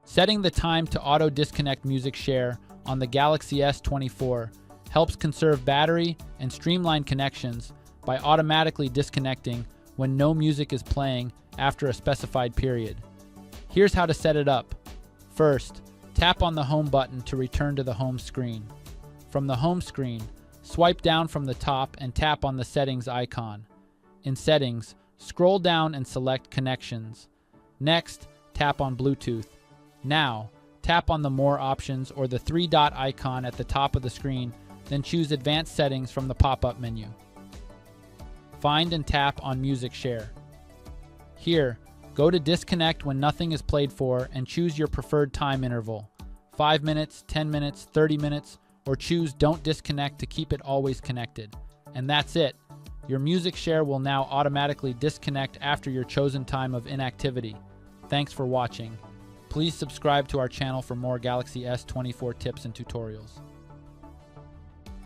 Setting the time to auto-disconnect music share on the Galaxy S24 helps conserve battery and streamline connections by automatically disconnecting when no music is playing after a specified period. Here's how to set it up. First, tap on the home button to return to the home screen. From the home screen, swipe down from the top and tap on the settings icon. In settings, scroll down and select connections. Next, tap on Bluetooth. Now, tap on the More options or the three-dot icon at the top of the screen, then choose Advanced Settings from the pop-up menu. Find and tap on Music Share. Here, go to Disconnect when nothing is played for and choose your preferred time interval, 5 minutes, 10 minutes, 30 minutes, or choose Don't Disconnect to keep it always connected. And that's it. Your music share will now automatically disconnect after your chosen time of inactivity. Thanks for watching. Please subscribe to our channel for more Galaxy S24 tips and tutorials.